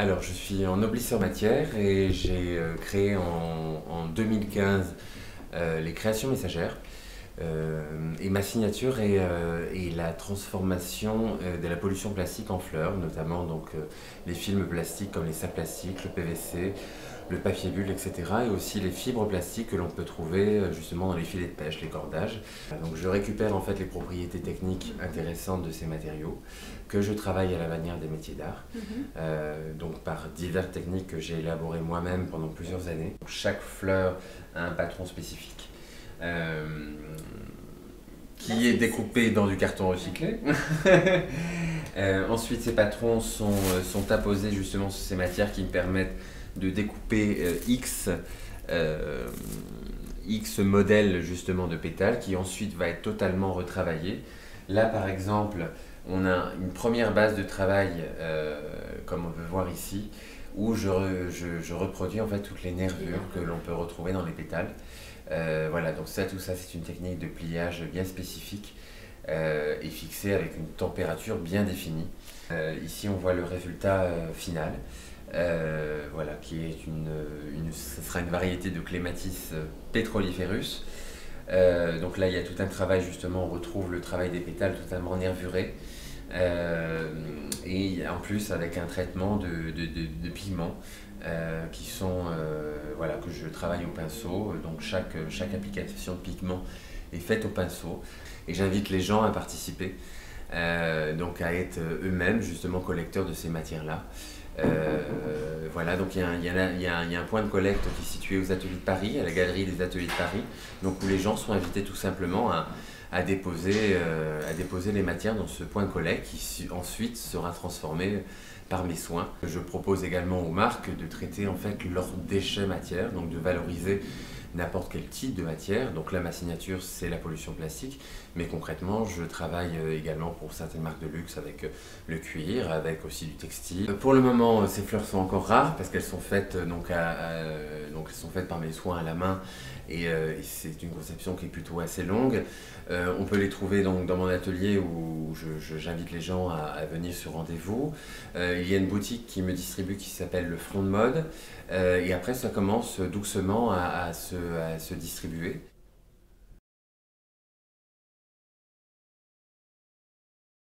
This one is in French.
Alors, je suis en noblisseur matière et j'ai créé en 2015 les créations messagères. Et ma signature est la transformation de la pollution plastique en fleurs, notamment les films plastiques comme les sacs plastiques, le PVC, le papier bulle, etc. Et aussi les fibres plastiques que l'on peut trouver justement dans les filets de pêche, les cordages. Donc je récupère en fait les propriétés techniques intéressantes de ces matériaux que je travaille à la manière des métiers d'art, donc par diverses techniques que j'ai élaborées moi-même pendant plusieurs années. Chaque fleur a un patron spécifique. Qui est découpé dans du carton recyclé. Ensuite, ces patrons sont apposés justement sur ces matières qui me permettent de découper X modèles justement de pétales qui ensuite va être totalement retravaillé. Là, par exemple, on a une première base de travail, comme on peut voir ici, où je reproduis en fait toutes les nervures que l'on peut retrouver dans les pétales. Voilà, donc tout ça c'est une technique de pliage bien spécifique et fixée avec une température bien définie. Ici on voit le résultat final, voilà, qui est ce sera une variété de Clematis petroliferus. Donc là il y a tout un travail justement, on retrouve le travail des pétales totalement nervurés. Et en plus avec un traitement de pigments qui sont, voilà, que je travaille au pinceau. Donc chaque application de pigment est faite au pinceau et j'invite les gens à participer, donc à être eux-mêmes justement collecteurs de ces matières-là. Voilà, donc il y a un point de collecte qui est situé aux Ateliers de Paris, à la Galerie des Ateliers de Paris, donc où les gens sont invités tout simplement à déposer les matières dans ce point de collecte qui ensuite sera transformé par mes soins. Je propose également aux marques de traiter en fait leurs déchets matières, donc de valoriser n'importe quel type de matière. Donc là, ma signature, c'est la pollution plastique, mais concrètement, je travaille également pour certaines marques de luxe avec le cuir, avec aussi du textile. Pour le moment, ces fleurs sont encore rares parce qu'elles sont faites elles sont faites par mes soins à la main et c'est une conception qui est plutôt assez longue. On peut les trouver donc dans mon atelier où j'invite les gens à venir sur rendez-vous. Il y a une boutique qui me distribue qui s'appelle le Front de Mode et après ça commence doucement à se distribuer.